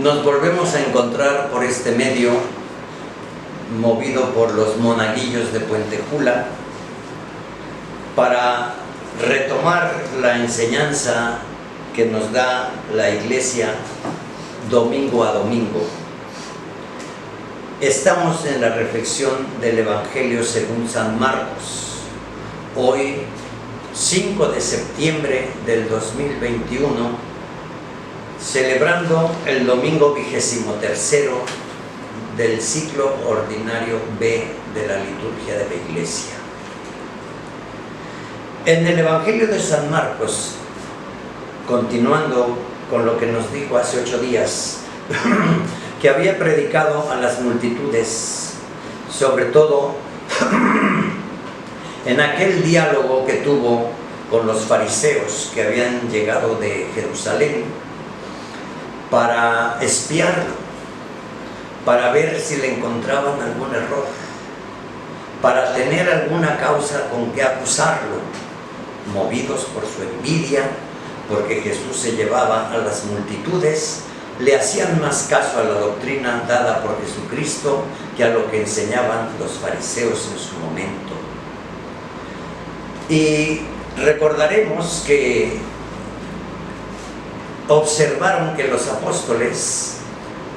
Nos volvemos a encontrar por este medio, movido por los monaguillos de Puentejula, para retomar la enseñanza que nos da la Iglesia domingo a domingo. Estamos en la reflexión del Evangelio según San Marcos. Hoy, 5 de septiembre del 2021, celebrando el domingo 23º del ciclo ordinario B de la liturgia de la Iglesia. En el Evangelio de San Marcos, continuando con lo que nos dijo hace 8 días, que había predicado a las multitudes, sobre todo en aquel diálogo que tuvo con los fariseos que habían llegado de Jerusalén para espiarlo, para ver si le encontraban algún error, para tener alguna causa con que acusarlo, movidos por su envidia, porque Jesús se llevaba a las multitudes, le hacían más caso a la doctrina dada por Jesucristo que a lo que enseñaban los fariseos en su momento. Y recordaremos que observaron que los apóstoles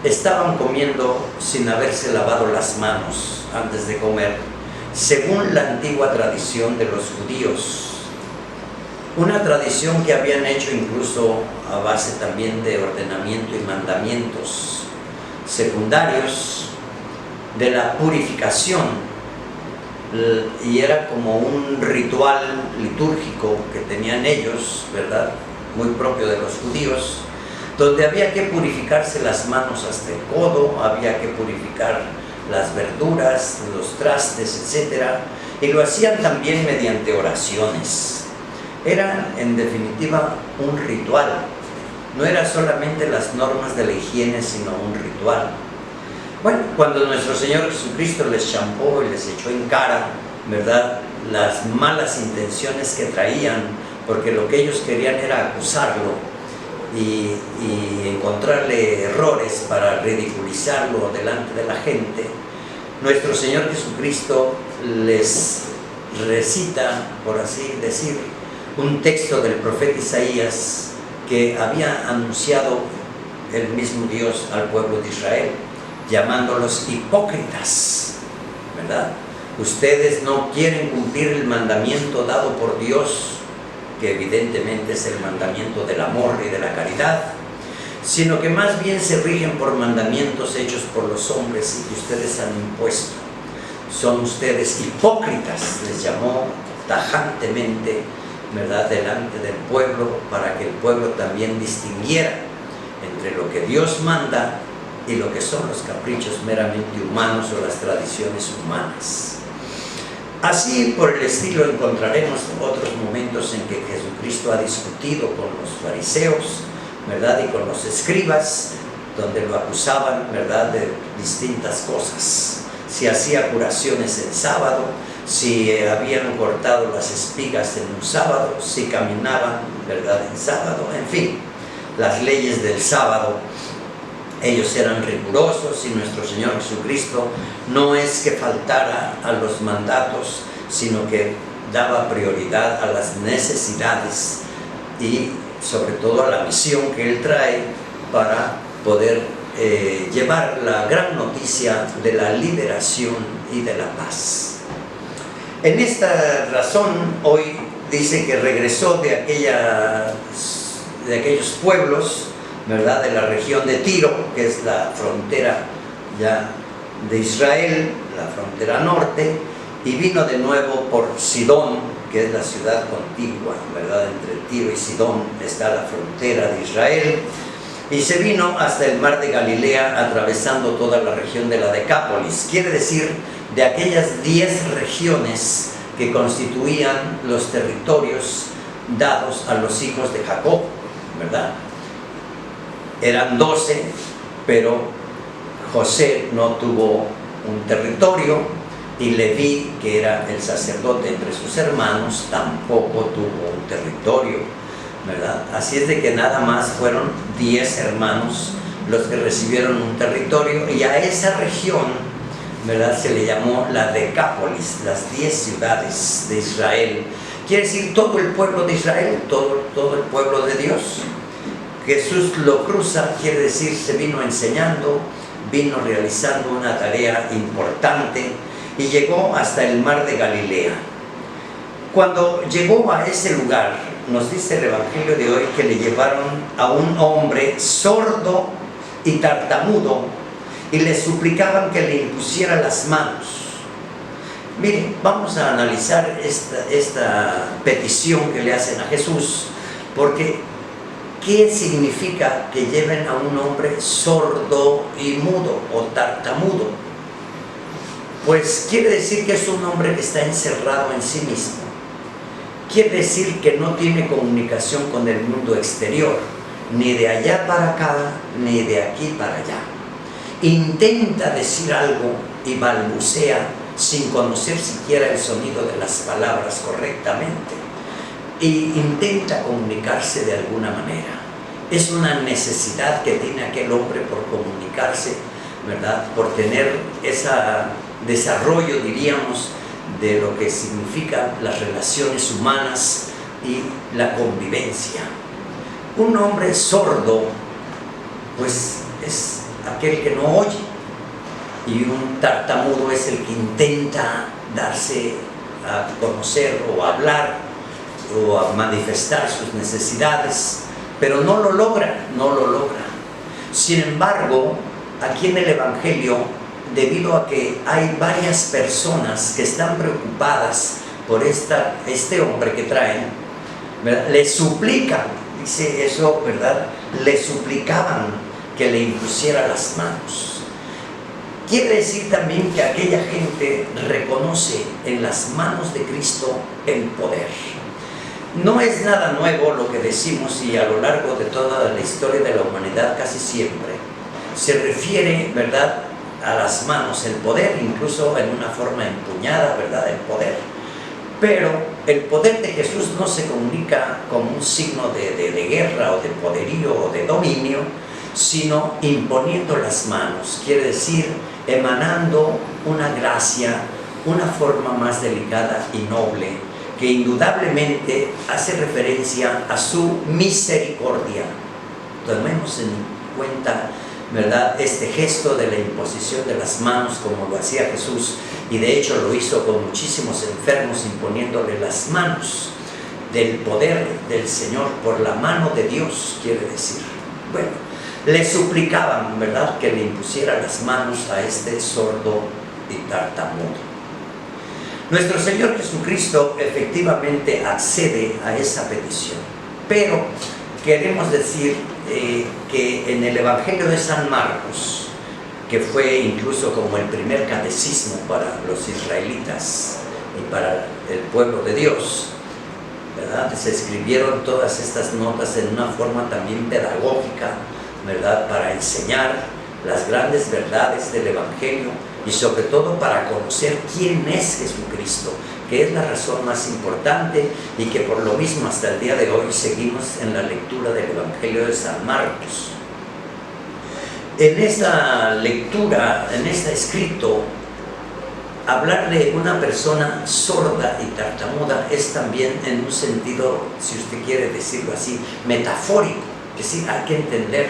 estaban comiendo sin haberse lavado las manos antes de comer, según la antigua tradición de los judíos. Una tradición que habían hecho incluso a base también de ordenamiento y mandamientos secundarios de la purificación, y era como un ritual litúrgico que tenían ellos, ¿verdad?, muy propio de los judíos, donde había que purificarse las manos hasta el codo, había que purificar las verduras, los trastes, etc. Y lo hacían también mediante oraciones. Era, en definitiva, un ritual. No era solamente las normas de la higiene, sino un ritual. Bueno, cuando nuestro Señor Jesucristo les champó y les echó en cara, ¿verdad?, las malas intenciones que traían, porque lo que ellos querían era acusarlo y encontrarle errores para ridiculizarlo delante de la gente, nuestro Señor Jesucristo les recita, por así decir, un texto del profeta Isaías que había anunciado el mismo Dios al pueblo de Israel, llamándolos hipócritas, ¿verdad? Ustedes no quieren cumplir el mandamiento dado por Dios, que evidentemente es el mandamiento del amor y de la caridad, sino que más bien se rigen por mandamientos hechos por los hombres y que ustedes han impuesto. Son ustedes hipócritas, les llamó tajantemente, ¿verdad?, delante del pueblo, para que el pueblo también distinguiera entre lo que Dios manda y lo que son los caprichos meramente humanos o las tradiciones humanas. Así, por el estilo, encontraremos otros momentos en que Jesucristo ha discutido con los fariseos, ¿verdad?, y con los escribas, donde lo acusaban, ¿verdad?, de distintas cosas. Si hacía curaciones en sábado, si habían cortado las espigas en un sábado, si caminaban, ¿verdad?, en sábado, en fin, las leyes del sábado. Ellos eran rigurosos y nuestro Señor Jesucristo no es que faltara a los mandatos, sino que daba prioridad a las necesidades y sobre todo a la misión que Él trae para poder llevar la gran noticia de la liberación y de la paz. En esta razón, hoy dice que regresó de aquellos pueblos, ¿verdad?, de la región de Tiro, que es la frontera ya de Israel, la frontera norte, y vino de nuevo por Sidón, que es la ciudad contigua, ¿verdad?, entre Tiro y Sidón está la frontera de Israel, y se vino hasta el mar de Galilea, atravesando toda la región de la Decápolis, quiere decir, de aquellas 10 regiones que constituían los territorios dados a los hijos de Jacob, ¿verdad? Eran 12, pero José no tuvo un territorio, y Leví, que era el sacerdote entre sus hermanos, tampoco tuvo un territorio, ¿verdad? Así es de que nada más fueron 10 hermanos los que recibieron un territorio, y a esa región, ¿verdad?, se le llamó la Decápolis, las 10 ciudades de Israel. Quiere decir todo el pueblo de Israel, todo el pueblo de Dios. Jesús lo cruza, quiere decir se vino enseñando, vino realizando una tarea importante y llegó hasta el mar de Galilea. Cuando llegó a ese lugar, nos dice el Evangelio de hoy que le llevaron a un hombre sordo y tartamudo y le suplicaban que le impusiera las manos. Miren, vamos a analizar esta petición que le hacen a Jesús, porque ¿qué significa que lleven a un hombre sordo y mudo o tartamudo? Pues quiere decir que es un hombre que está encerrado en sí mismo. Quiere decir que no tiene comunicación con el mundo exterior, ni de allá para acá, ni de aquí para allá. Intenta decir algo y balbucea sin conocer siquiera el sonido de las palabras correctamente, y intenta comunicarse de alguna manera. Es una necesidad que tiene aquel hombre por comunicarse, ¿verdad?, por tener ese desarrollo, diríamos, de lo que significan las relaciones humanas y la convivencia. Un hombre sordo, pues es aquel que no oye, y un tartamudo es el que intenta darse a conocer o a hablar o a manifestar sus necesidades, pero no lo logra. Sin embargo, aquí en el Evangelio, debido a que hay varias personas que están preocupadas por este hombre que traen, ¿verdad?, le suplican, dice eso, ¿verdad?, le suplicaban que le impusiera las manos. Quiere decir también que aquella gente reconoce en las manos de Cristo el poder. No es nada nuevo lo que decimos, y a lo largo de toda la historia de la humanidad casi siempre se refiere, ¿verdad?, a las manos, el poder, incluso en una forma empuñada, ¿verdad?, el poder. Pero el poder de Jesús no se comunica como un signo de guerra o de poderío o de dominio, sino imponiendo las manos, quiere decir emanando una gracia, una forma más delicada y noble, que indudablemente hace referencia a su misericordia. Tomemos en cuenta, ¿verdad?, este gesto de la imposición de las manos, como lo hacía Jesús, y de hecho lo hizo con muchísimos enfermos, imponiéndole las manos del poder del Señor, por la mano de Dios, quiere decir. Bueno, le suplicaban, ¿verdad?, que le impusiera las manos a este sordo y tartamudo. Nuestro Señor Jesucristo efectivamente accede a esa petición, pero queremos decir que en el Evangelio de San Marcos, que fue incluso como el primer catecismo para los israelitas y para el pueblo de Dios, ¿verdad?, se escribieron todas estas notas en una forma también pedagógica, ¿verdad?, para enseñar las grandes verdades del Evangelio y sobre todo para conocer quién es Jesucristo, que es la razón más importante, y que por lo mismo hasta el día de hoy seguimos en la lectura del Evangelio de San Marcos. En esta lectura, en este escrito, hablar de una persona sorda y tartamuda es también en un sentido, si usted quiere decirlo así, metafórico, que sí hay que entender,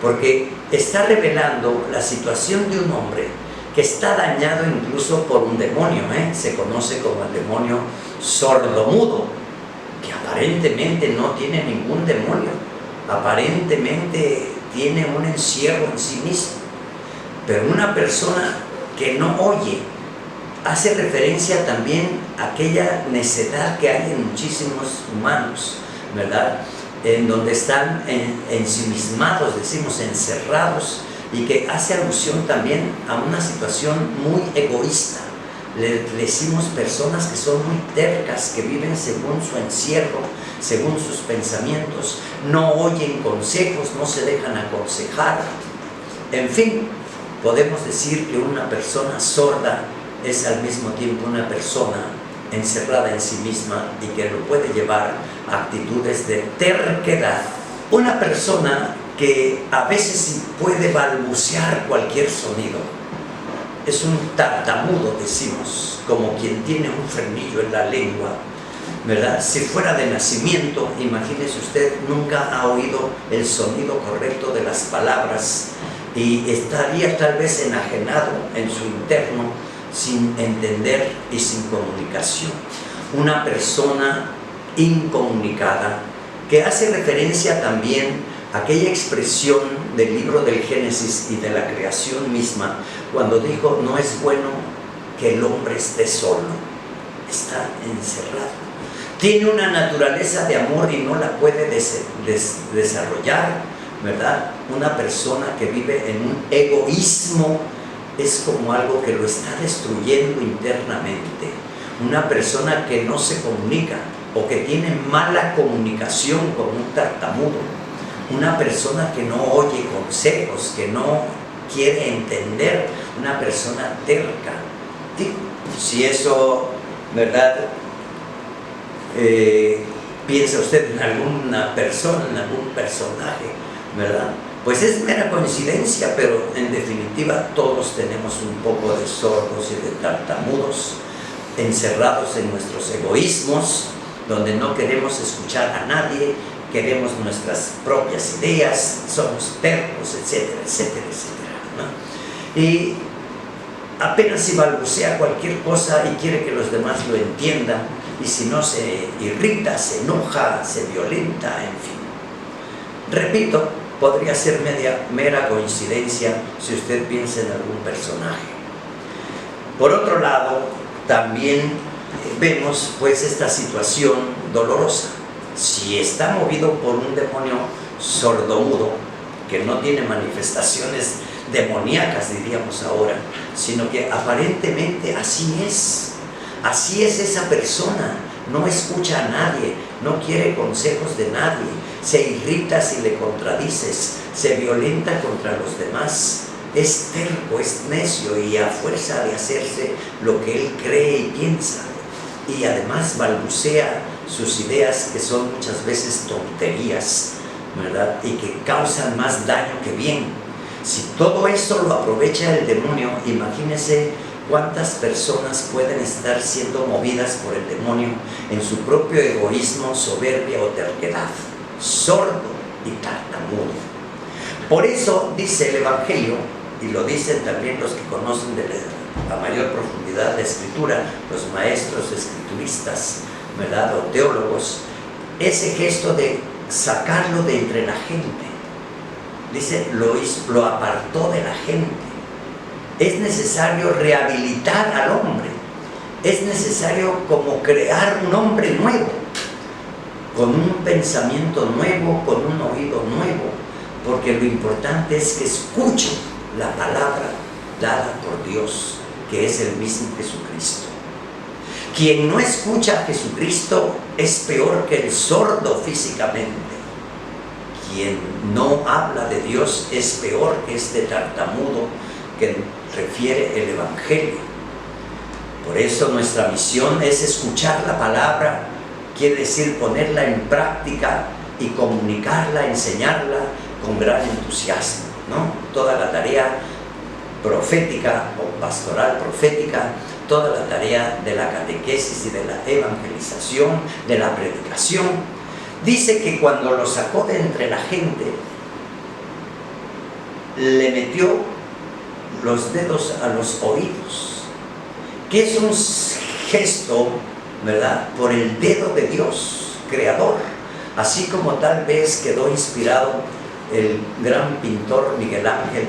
porque está revelando la situación de un hombre que está dañado incluso por un demonio, se conoce como el demonio sordomudo, que aparentemente no tiene ningún demonio, aparentemente tiene un encierro en sí mismo, pero una persona que no oye hace referencia también a aquella necedad que hay en muchísimos humanos, ¿verdad?, en donde están ensimismados, decimos encerrados, y que hace alusión también a una situación muy egoísta. Le decimos personas que son muy tercas, que viven según su encierro, según sus pensamientos, no oyen consejos, no se dejan aconsejar. En fin, podemos decir que una persona sorda es al mismo tiempo una persona encerrada en sí misma y que lo puede llevar a actitudes de terquedad. Una persona que a veces puede balbucear cualquier sonido. Es un tartamudo, decimos, como quien tiene un frenillo en la lengua, ¿verdad? Si fuera de nacimiento, imagínese usted, nunca ha oído el sonido correcto de las palabras y estaría tal vez enajenado en su interno, sin entender y sin comunicación. Una persona incomunicada, que hace referencia también a aquella expresión del libro del Génesis y de la creación misma, cuando dijo: no es bueno que el hombre esté solo, está encerrado. Tiene una naturaleza de amor y no la puede desarrollar, ¿verdad? Una persona que vive en un egoísmo es como algo que lo está destruyendo internamente. Una persona que no se comunica o que tiene mala comunicación, como un tartamudo. Una persona que no oye consejos, que no quiere entender. Una persona terca. Si eso, ¿verdad? Piensa usted en alguna persona, en algún personaje, ¿verdad? Pues es mera coincidencia, pero en definitiva todos tenemos un poco de sordos y de tartamudos, encerrados en nuestros egoísmos, donde no queremos escuchar a nadie, queremos nuestras propias ideas, somos tercos, etcétera, etcétera, etcétera, ¿no? Y apenas si balbucea cualquier cosa y quiere que los demás lo entiendan, y si no se irrita, se enoja, se violenta, en fin. Repito, podría ser mera coincidencia si usted piensa en algún personaje. Por otro lado, también vemos pues esta situación dolorosa. Si está movido por un demonio sordomudo, que no tiene manifestaciones demoníacas, diríamos ahora, sino que aparentemente así es esa persona, no escucha a nadie, no quiere consejos de nadie, se irrita si le contradices, se violenta contra los demás, es terco, es necio y a fuerza de hacerse lo que él cree y piensa, y además balbucea sus ideas, que son muchas veces tonterías, ¿verdad? Y que causan más daño que bien. Si todo esto lo aprovecha el demonio, imagínese cuántas personas pueden estar siendo movidas por el demonio en su propio egoísmo, soberbia o terquedad, sordo y tartamudo. Por eso dice el Evangelio, y lo dicen también los que conocen a mayor profundidad la Escritura, los maestros escrituristas, ¿verdad?, o teólogos, ese gesto de sacarlo de entre la gente. Dice, lo apartó de la gente. Es necesario rehabilitar al hombre, es necesario como crear un hombre nuevo, con un pensamiento nuevo, con un oído nuevo, porque lo importante es que escuche la palabra dada por Dios, que es el mismo Jesucristo. Quien no escucha a Jesucristo es peor que el sordo físicamente. Quien no habla de Dios es peor que este tartamudo que refiere el Evangelio. Por eso nuestra misión es escuchar la palabra, quiere decir ponerla en práctica y comunicarla, enseñarla con gran entusiasmo, ¿no? Toda la tarea profética o pastoral profética, toda la tarea de la catequesis y de la evangelización, de la predicación. Dice que cuando lo sacó de entre la gente, le metió los dedos a los oídos, que es un gesto, ¿verdad?, por el dedo de Dios, creador, así como tal vez quedó inspirado el gran pintor Miguel Ángel,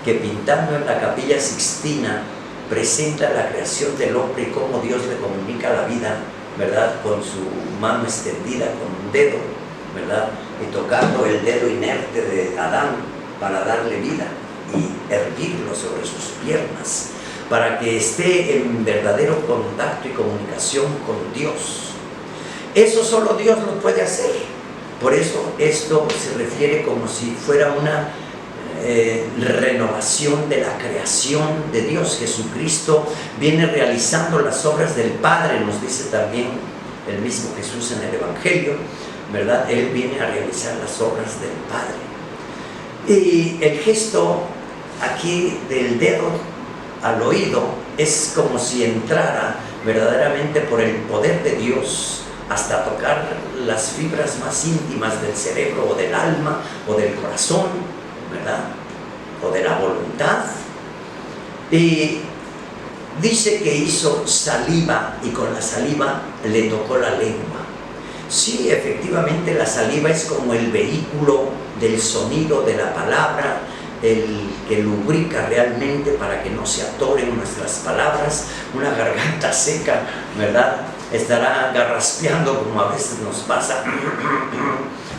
que pintando en la Capilla Sixtina presenta la creación del hombre y cómo Dios le comunica la vida, ¿verdad?, con su mano extendida, con un dedo, ¿verdad?, y tocando el dedo inerte de Adán para darle vida y erguirlo sobre sus piernas, para que esté en verdadero contacto y comunicación con Dios. Eso solo Dios lo puede hacer. Por eso esto se refiere como si fuera una renovación de la creación de Dios. Jesucristo viene realizando las obras del Padre, nos dice también el mismo Jesús en el Evangelio, ¿verdad? Él viene a realizar las obras del Padre. Y el gesto aquí del dedo al oído es como si entrara verdaderamente por el poder de Dios hasta tocar las fibras más íntimas del cerebro o del alma o del corazón, ¿verdad? O de la voluntad. Y dice que hizo saliva y con la saliva le tocó la lengua. Sí, efectivamente la saliva es como el vehículo del sonido de la palabra, el que lubrica realmente para que no se atoren nuestras palabras. Una garganta seca, ¿verdad?, estará garraspeando como a veces nos pasa,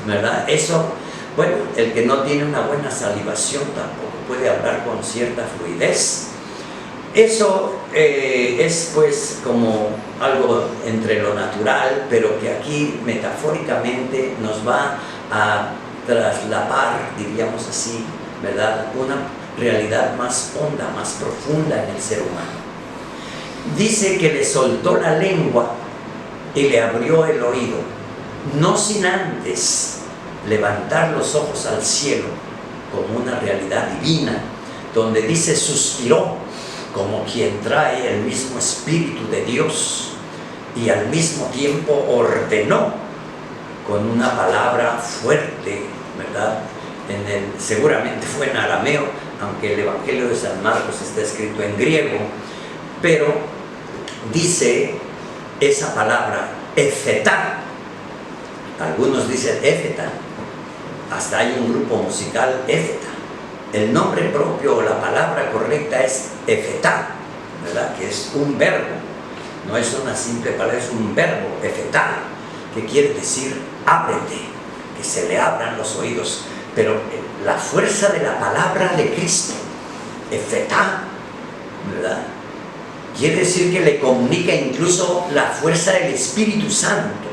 ¿verdad? Eso, bueno, el que no tiene una buena salivación tampoco puede hablar con cierta fluidez. Eso es pues como algo entre lo natural, pero que aquí metafóricamente nos va a traslapar, diríamos así, ¿verdad?, una realidad más honda, más profunda en el ser humano. Dice que le soltó la lengua y le abrió el oído, no sin antes levantar los ojos al cielo como una realidad divina, donde dice suspiró como quien trae el mismo Espíritu de Dios y al mismo tiempo ordenó con una palabra fuerte, ¿verdad? Seguramente fue en arameo, aunque el Evangelio de San Marcos está escrito en griego, pero dice esa palabra, efetá. Algunos dicen éfeta, hasta hay un grupo musical éfeta. El nombre propio o la palabra correcta es efetá, ¿verdad?, que es un verbo, no es una simple palabra, es un verbo, efetá, que quiere decir ábrete, que se le abran los oídos. Pero la fuerza de la palabra de Cristo, efetá, ¿verdad?, quiere decir que le comunica incluso la fuerza del Espíritu Santo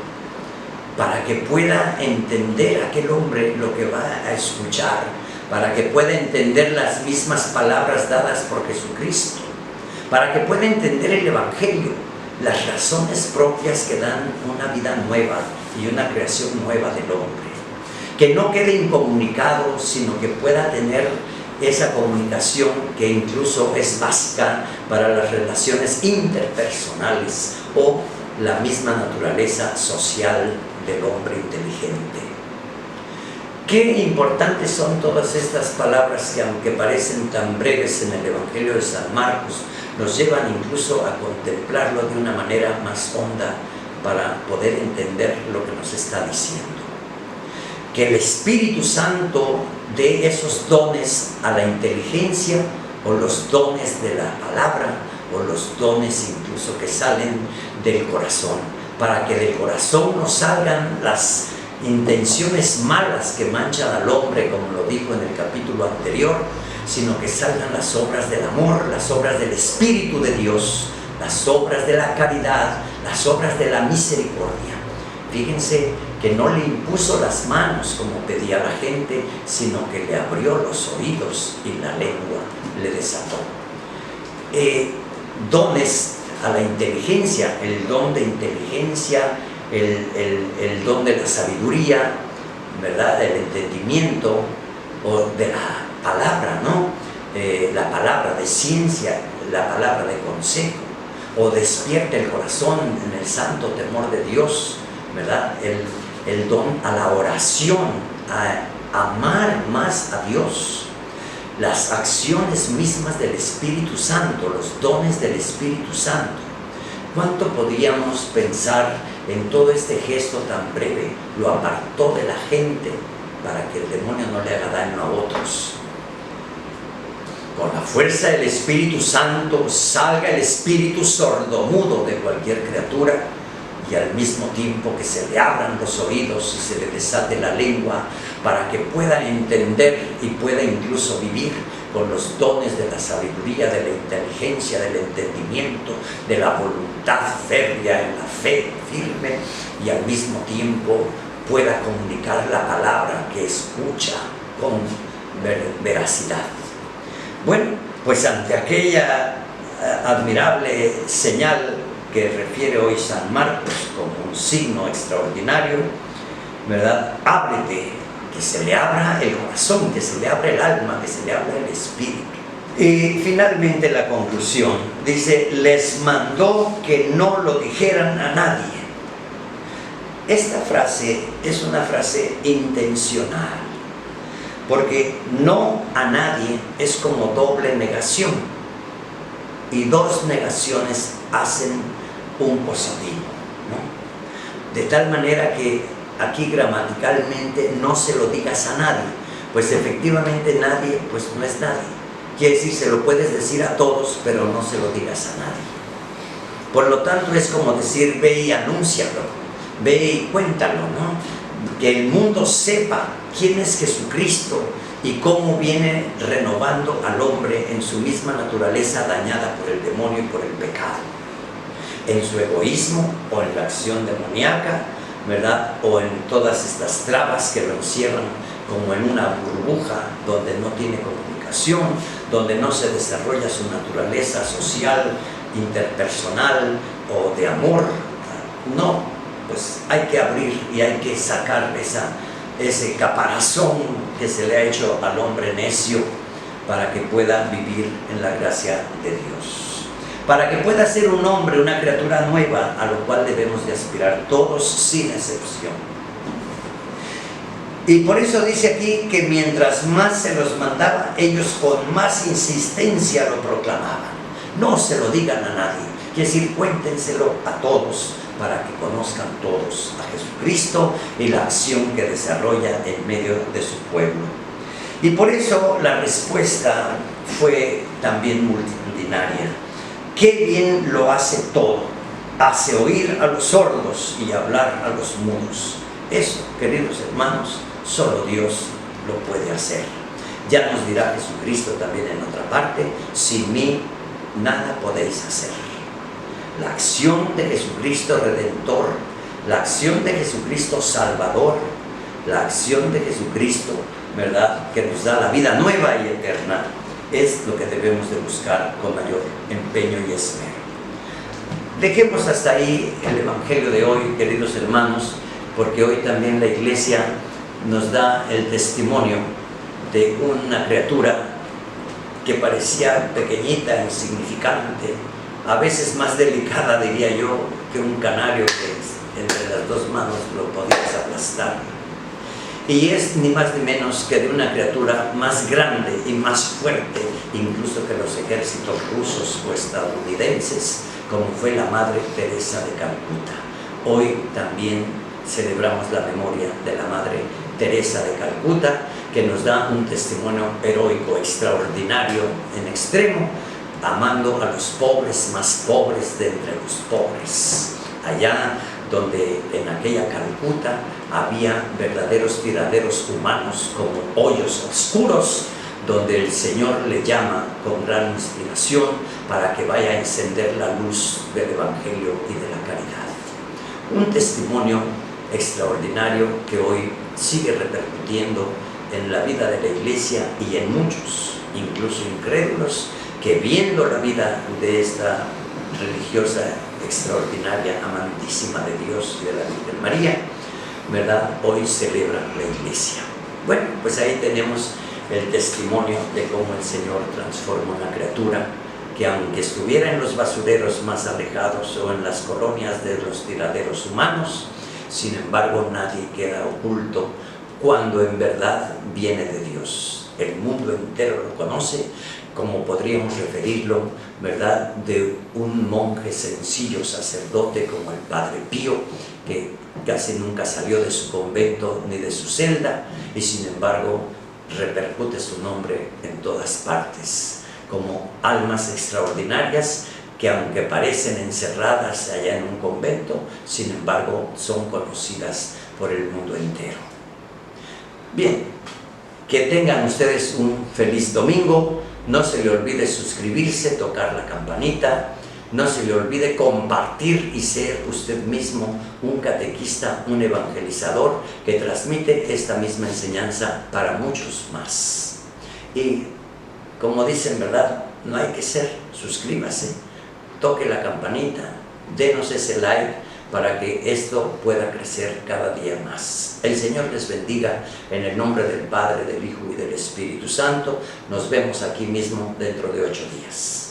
para que pueda entender aquel hombre lo que va a escuchar, para que pueda entender las mismas palabras dadas por Jesucristo, para que pueda entender el Evangelio, las razones propias que dan una vida nueva y una creación nueva del hombre. Que no quede incomunicado, sino que pueda tener esa comunicación que incluso es básica para las relaciones interpersonales o la misma naturaleza social del hombre inteligente. Qué importantes son todas estas palabras que, aunque parecen tan breves en el Evangelio de San Marcos, nos llevan incluso a contemplarlo de una manera más honda para poder entender lo que nos está diciendo. Que el Espíritu Santo dé esos dones a la inteligencia, o los dones de la palabra, o los dones incluso que salen del corazón, para que del corazón no salgan las intenciones malas que manchan al hombre, como lo dijo en el capítulo anterior, sino que salgan las obras del amor, las obras del Espíritu de Dios, las obras de la caridad, las obras de la misericordia. Fíjense que no le impuso las manos como pedía la gente, sino que le abrió los oídos y la lengua le desató. Dones a la inteligencia, el don de inteligencia, el don de la sabiduría, ¿verdad?, del entendimiento, o de la palabra, ¿no? La palabra de ciencia, la palabra de consejo, o despierta el corazón en el santo temor de Dios, ¿verdad? El don a la oración, a amar más a Dios, las acciones mismas del Espíritu Santo, los dones del Espíritu Santo. ¿Cuánto podríamos pensar en todo este gesto tan breve? Lo apartó de la gente para que el demonio no le haga daño a otros. Con la fuerza del Espíritu Santo salga el espíritu sordomudo de cualquier criatura, y al mismo tiempo que se le abran los oídos y se le desate la lengua para que pueda entender y pueda incluso vivir con los dones de la sabiduría, de la inteligencia, del entendimiento, de la voluntad férrea en la fe firme, y al mismo tiempo pueda comunicar la palabra que escucha con veracidad. Bueno, pues ante aquella admirable señal que refiere hoy San Marcos como un signo extraordinario, ¿verdad? Ábrete, que se le abra el corazón, que se le abra el alma, que se le abra el espíritu. Y finalmente la conclusión, dice, les mandó que no lo dijeran a nadie. Esta frase es una frase intencional, porque no a nadie es como doble negación, y dos negaciones hacen un positivo, ¿no? De tal manera que aquí gramaticalmente no se lo digas a nadie, pues efectivamente nadie, pues no es nadie. Quiere decir, se lo puedes decir a todos, pero no se lo digas a nadie. Por lo tanto, es como decir, ve y anúncialo, ve y cuéntalo, ¿no? Que el mundo sepa quién es Jesucristo y cómo viene renovando al hombre en su misma naturaleza dañada por el demonio y por el pecado. En su egoísmo o en la acción demoníaca, ¿verdad? O en todas estas trabas que lo encierran como en una burbuja donde no tiene comunicación, donde no se desarrolla su naturaleza social, interpersonal o de amor. No, pues hay que abrir y hay que sacar ese caparazón que se le ha hecho al hombre necio para que pueda vivir en la gracia de Dios, para que pueda ser un hombre, una criatura nueva, a lo cual debemos de aspirar todos sin excepción. Y por eso dice aquí que mientras más se los mandaba, ellos con más insistencia lo proclamaban. No se lo digan a nadie, quiere decir, cuéntenselo a todos, para que conozcan todos a Jesucristo y la acción que desarrolla en medio de su pueblo. Y por eso la respuesta fue también multitudinaria. Qué bien lo hace todo, hace oír a los sordos y hablar a los mudos. Eso, queridos hermanos, solo Dios lo puede hacer. Ya nos dirá Jesucristo también en otra parte, sin mí nada podéis hacer. La acción de Jesucristo Redentor, la acción de Jesucristo Salvador, la acción de Jesucristo, ¿verdad?, que nos da la vida nueva y eterna, es lo que debemos de buscar con mayor empeño y esmero. Dejemos hasta ahí el Evangelio de hoy, queridos hermanos, porque hoy también la Iglesia nos da el testimonio de una criatura que parecía pequeñita, insignificante, a veces más delicada, diría yo, que un canario que entre las dos manos lo podías aplastar. Y es ni más ni menos que de una criatura más grande y más fuerte, incluso que los ejércitos rusos o estadounidenses, como fue la Madre Teresa de Calcuta. Hoy también celebramos la memoria de la Madre Teresa de Calcuta, que nos da un testimonio heroico, extraordinario, en extremo, amando a los pobres más pobres de entre los pobres. Allá donde en aquella Calcuta había verdaderos tiraderos humanos como hoyos oscuros, donde el Señor le llama con gran inspiración para que vaya a encender la luz del Evangelio y de la caridad. Un testimonio extraordinario que hoy sigue repercutiendo en la vida de la Iglesia y en muchos, incluso incrédulos, que viendo la vida de esta religiosa extraordinaria, amantísima de Dios y de la Virgen María, ¿verdad?, hoy celebran la Iglesia. Bueno, pues ahí tenemos el testimonio de cómo el Señor transforma una criatura que, aunque estuviera en los basureros más alejados o en las colonias de los tiraderos humanos, sin embargo nadie queda oculto cuando en verdad viene de Dios. El mundo entero lo conoce, como podríamos referirlo, ¿verdad?, de un monje sencillo, sacerdote como el Padre Pío, que casi nunca salió de su convento ni de su celda, y sin embargo repercute su nombre en todas partes, como almas extraordinarias que, aunque parecen encerradas allá en un convento, sin embargo son conocidas por el mundo entero. Bien, que tengan ustedes un feliz domingo. No se le olvide suscribirse, tocar la campanita, no se le olvide compartir y ser usted mismo un catequista, un evangelizador que transmite esta misma enseñanza para muchos más. Y como dicen, ¿verdad?, no hay que ser, suscríbase, toque la campanita, denos ese like para que esto pueda crecer cada día más. El Señor les bendiga en el nombre del Padre, del Hijo y del Espíritu Santo. Nos vemos aquí mismo dentro de 8 días.